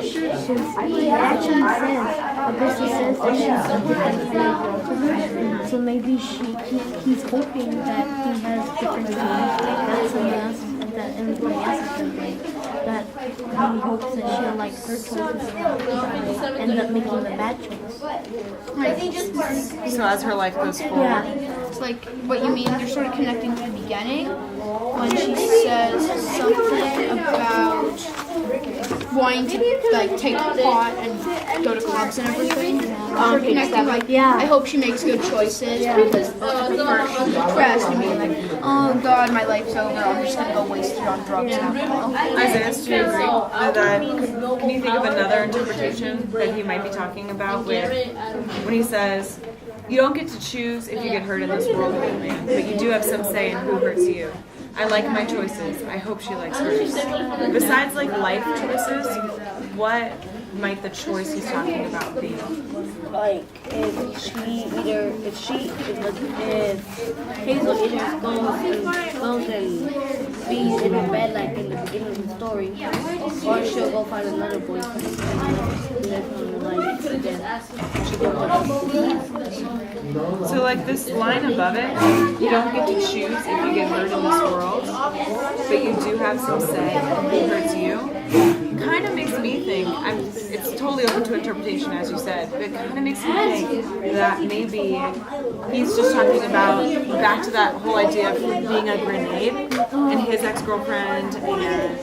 He actually says, Abyssal says that she's different from her. So maybe he's hoping that he has different feelings. That everybody else is doing. That he hopes that she'll like her choices and end up making the bad choice. So as her life goes forward. Yeah. It's like what you mean. They're sort of connecting to the beginning when she says something about wanting to like take pot and go to clubs and everything. Connecting like, I hope she makes good choices because she's depressed and being like, oh God, my life's over. I'm just gonna go waste it on drugs and alcohol. Isaiah, do you agree with that? Can you think of another interpretation that he might be talking about with when he says, you don't get to choose if you get hurt in this world with a man, but you do have some say in who hurts you. I like my choices. I hope she likes hers. Besides like life choices, what might the choice he's talking about be? Like if Hazel either goes and bees in her bed like in the beginning of the story, or she'll go find another boyfriend and live on the life again. So like this line above it, you don't get to choose if you get hurt in this world, but you do have some say in who hurts you. Kind of makes me think, it's totally open to interpretation as you said, but it kind of makes me think that maybe he's just talking about back to that whole idea of being a grenade and his ex-girlfriend and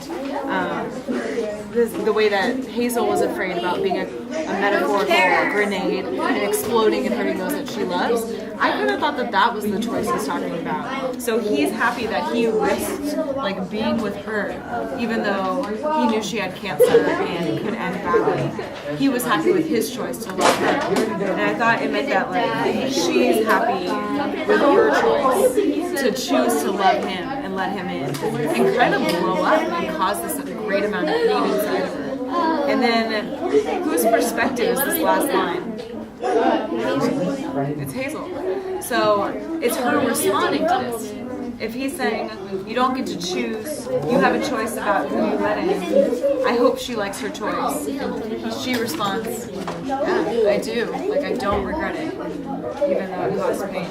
the way that Hazel was afraid about being a metaphorical grenade and exploding and hurting those that she loves. I kind of thought that was the choice he's talking about. So he's happy that he risked like being with her, even though he knew she had cancer and it could end badly. He was happy with his choice to love her, and I thought it meant that like she's happy with her choice to choose to love him and let him in, and kind of blow up and cause this great amount of pain inside of her. And then, whose perspective is this last line? It's Hazel. So it's her responding to this. If he's saying, you don't get to choose, you have a choice about who you let in, I hope she likes her choice. She responds, yeah, I do. Like, I don't regret it, even though it caused pain.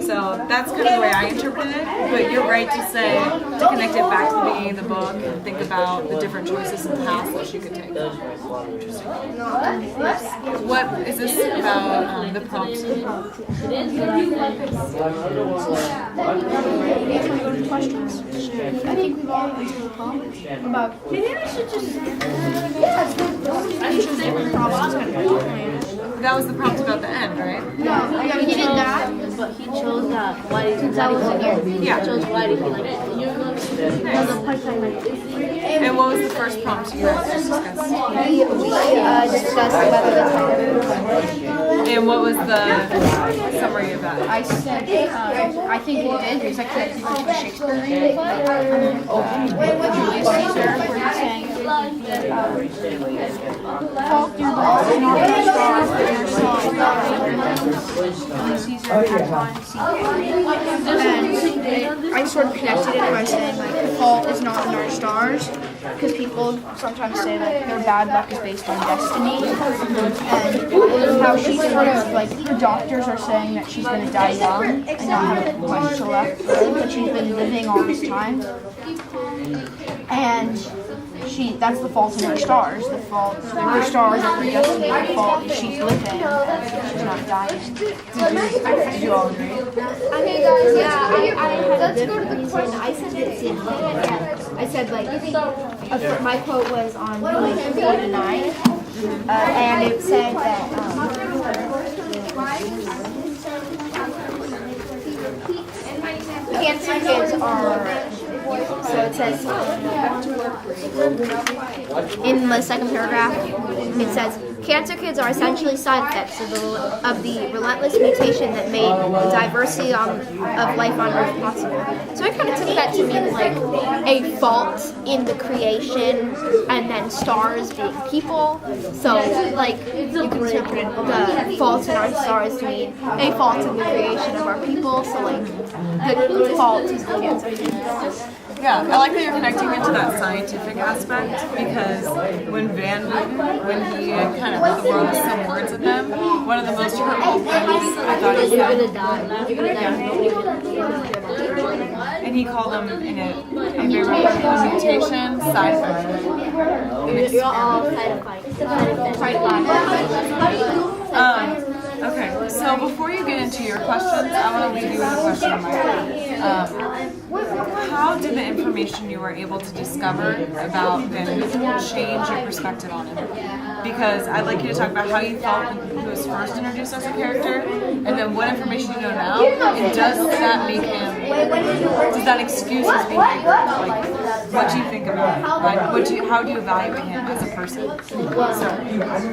So that's kind of the way I interpreted it, but you're right to say, to connect it back to the beginning of the book and think about the different choices in the house that she could take. Interesting. What is this about the prompt? Questions. I think we've all answered the prompt about maybe I should just different prompts. That was the prompt about the end, right? No, he did that. But he chose that. Why did he like it? Yeah. He chose why did he like it? And what was the first prompt you guys discussed? We discussed whether the And what was the summary of that? I said, I think it is because I connected to the Shakespeare reading. With Julius Caesar, where he's saying fault your boss and not your star, your song. Julius Caesar had time to see. And I sort of connected it by saying, like, the fault is not in our stars, because people sometimes say that their bad luck is based on destiny, and how she's sort of, like, her doctors are saying that she's going to die young and not have much to left, but she's been living all this time, and that's the fault in her stars. The fault, her stars are her destiny. The fault is she's living and she's not dying. Did you all agree? Okay, guys, let's go to the question. I said this. I said, like, my quote was on page 49, and it said that, cancer kids are, so it says, in the second paragraph, it says, cancer kids are essentially side effects of the relentless mutation that made the diversity of life on Earth possible. So I kind of took that to mean like a fault in the creation and then stars being people. So like you can interpret the fault in our stars to mean a fault in the creation of our people. So like the fault is the cancer kids. Yeah, I like that you're connecting it to that scientific aspect because when Van Buten, when he kind of throws some words at them, one of the most hurtful things I thought he You're said, gonna die. You're gonna die. and he called them in a very mutation side effect. You're all side effects. Okay, so before you get into your questions, I want to leave you with a question, Mike. How did the information you were able to discover about Van Buten change your perspective on him? Because I'd like you to talk about how you felt when he was first introduced as a character, and then what information you know now, and does that make him, does that excuse his behavior? Like, what do you think about him? Like, how do you evaluate him as a person? So, go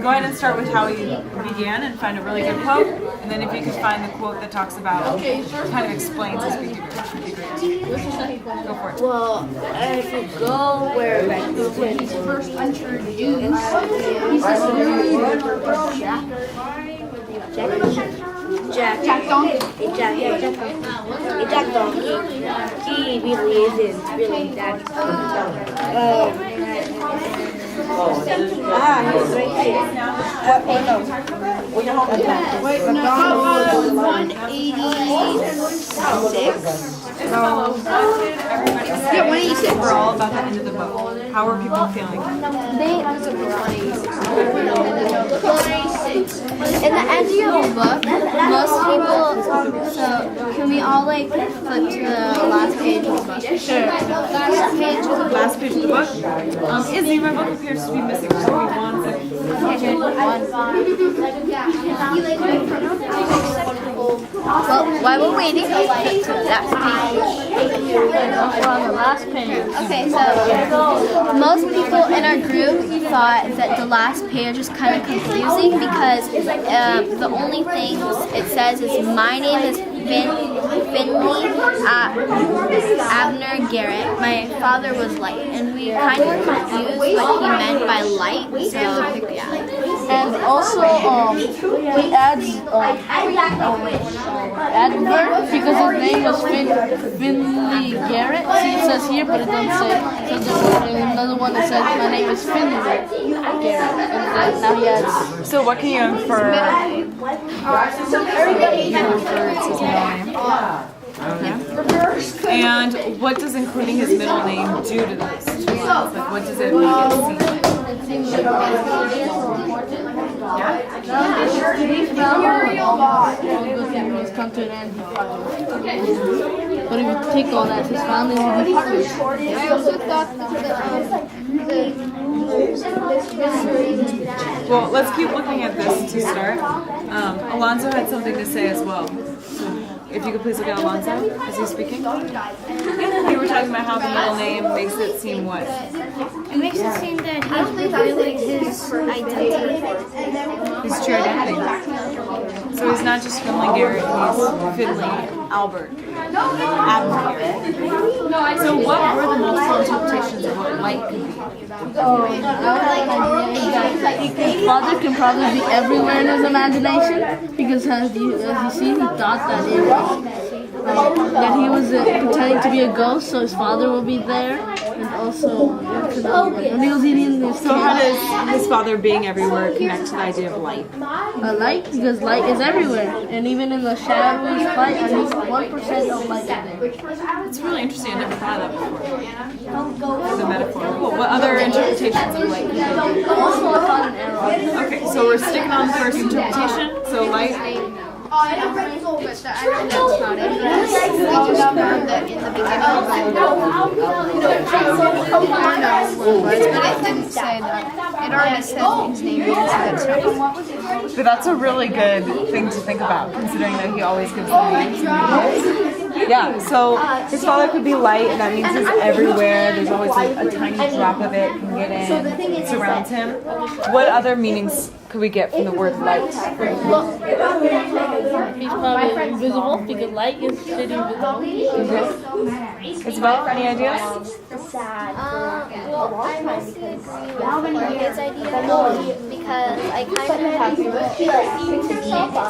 ahead and start with how you began and find a really good quote, and then if you could find the quote that talks about, kind of explains his behavior, which would be great. Go for it. Well, if you go where when he's first introduced, Jack Donkey. Jack Donkey. He really isn't really that. He's right here. Wait, no. 186. Yeah, 186. We're all about the end of the book. How are people feeling? In the end of your book, most people. So can we all like flip to the last page of the book? Sure. Last page of the book. Izzy, my book appears to be missing. So we want it. Well, while we're waiting, flip to the last page. We're on the last page. Okay, so most people in our group thought that the last page was kind of confusing because the only things it says is my name is Finley Abner Garrett. My father was Light, and we kind of confused what he meant by light. So yeah. And also, he adds adverb because his name was Finley Garrett. See, it says here, but it doesn't say. So there's another one that says my name is Finley Garrett, and now he adds. So what can you infer? It's his middle name. Okay. And what does including his middle name do to those two words? Like, what does it make it seem? He's come to an end. But if you take all that, his family will be partners. I also thought Well, let's keep looking at this to start. Alonzo had something to say as well. If you could please look at Alonzo, is he speaking? You were talking about how the middle name makes it seem what? It makes it seem that he's revealing his identity. His true identity. So he's not just Finley Garrett, he's Finley Albert. Abner Garrett. So what were the multiple interpretations of what light could be? His father can probably be everywhere in his imagination because as you see, he thought that it was that he was pretending to be a ghost, so his father will be there, and also when he was eating his So how does his father being everywhere connect to the idea of light? light, because light is everywhere, and even in the shadows, light, at least 1% of light is there. It's really interesting. I never thought of that before. The metaphor. Cool. What other interpretations of light could there be? Also, I found an error. Okay, so we're sticking on the first interpretation. So light. I know that's not it. We just found that in the beginning. But it didn't say that. It already said his name is But that's a really good thing to think about, considering that he always gives the names. Yeah, so his father could be light, and that means he's everywhere. There's always like a tiny drop of it can get in, surrounds him. What other meanings could we get from the word light? He's probably invisible because light is invisible. Isabel, any ideas? Well, I mostly agree with Jorge's idea because I kind of to me it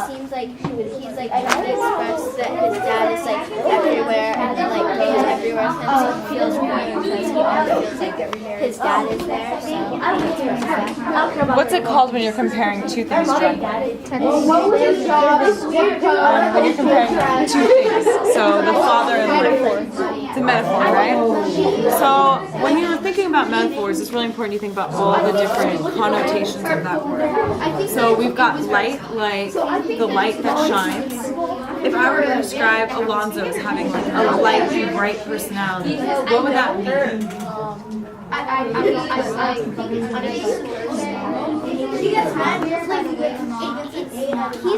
seems like he's like trying to express that his dad is like everywhere and then like goes everywhere with him, so he feels weird because he always feels like his dad is there. So What's it called when you're comparing two things, Jen? When you're comparing two things, so the father and light. It's a metaphor, right? So when you're thinking about metaphors, it's really important you think about all the different connotations of that word. So we've got light, like the light that shines. If I were to describe Alonzo as having like a light and bright personality, what would that mean?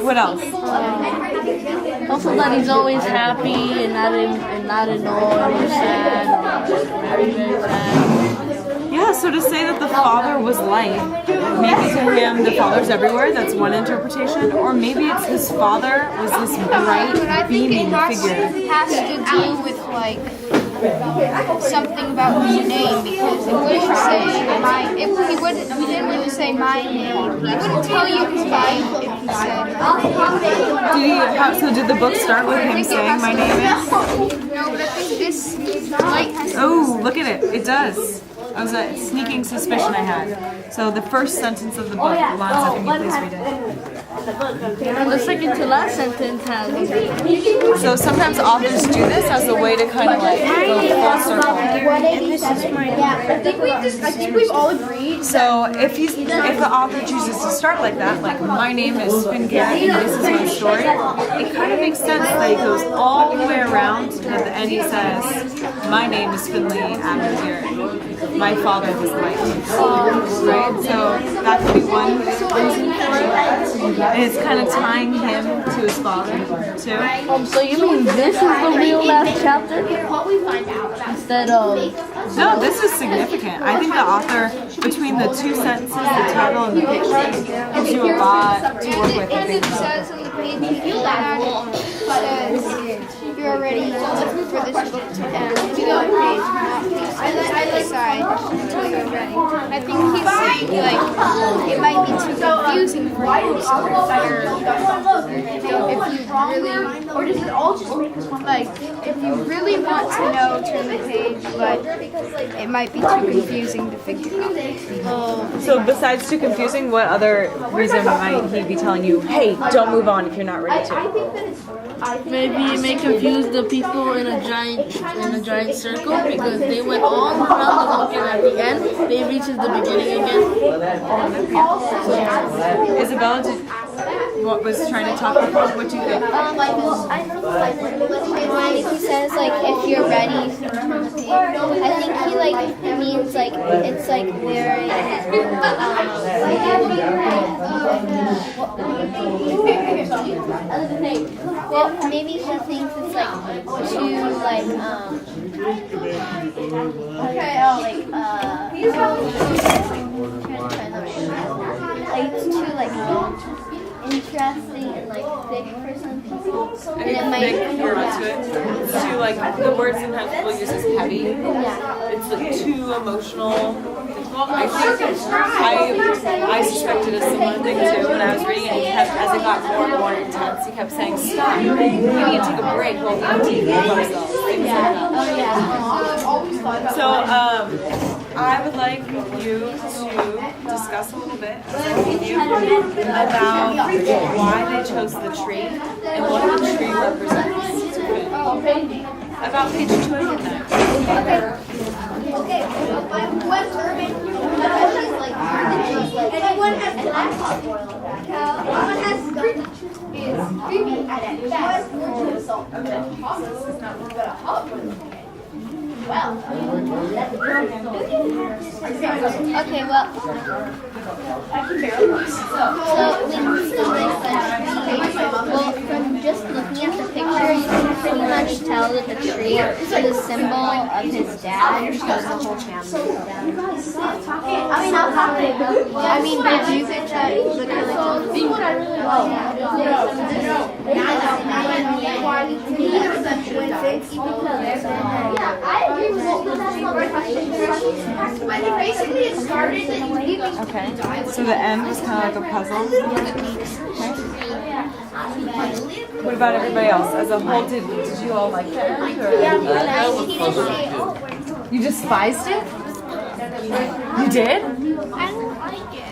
What else? Also that he's always happy and not annoyed or sad, very, very sad. Yeah, so to say that the father was light, maybe to him the father's everywhere, that's one interpretation, or maybe it's his father was this bright, beaming figure. It has to do with like something about his name because it wouldn't say my. If he didn't really say my name, he wouldn't tell you his name if he said. So did the book start with him saying my name is? No, but I think this light has. Oh, look at it. It does. That was a sneaking suspicion I had. So the first sentence of the book, Alonzo, can you please read it? The second to last sentence has. So sometimes authors do this as a way to kind of like go full circle. I think we've all agreed. So if the author chooses to start like that, like my name is Finn Garrett and this is my story, it kind of makes sense that he goes all the way around and at the end he says, my name is Finley Adams Garrett. My father was light. Right? So that could be one reason for it. And it's kind of tying him to his father too. So you mean this is the real last chapter? Instead of... No, this is significant. I think the author, between the two sentences, the title and the picture, gives you a lot to work with. And it says on the page before that, you're ready for this book to end. To the page, not please decide until you're ready. I think he's saying like it might be too confusing for you if you really want to know, turn the page, but it might be too confusing to figure out. So besides too confusing, what other reason might he be telling you, hey, don't move on if you're not ready to? Maybe it may confuse the people in a giant circle because they went all around the book and at the end they reached the beginning again. Isabella, what was trying to talk about? What do you think? I think when he says like if you're ready to turn the page, I think he like means like it's like very well maybe he thinks it's like too like it's too like interesting and like thick for some people. And it might It's too like the word sometimes people use is heavy. It's like too emotional. I think I suspected a similar thing too when I was reading it. He kept, as it got more and more intense, he kept saying, "Stop! We need to take a break. We'll need to heal ourselves." Things like that. So I would like you to discuss a little bit about why they chose the tree and what the tree represents. About page 209. Okay. What's urban? Anyone has creepy at it. That's okay, well, from just looking at the picture, you can pretty much tell that the tree is a symbol of his dad, because the whole family is dead. I I mean, but do you think that the basically it started that you leave. Okay. So the end was kind of like a puzzle. Okay. What about everybody else? As a whole, did you all like that? You despised it? You did? I don't like it.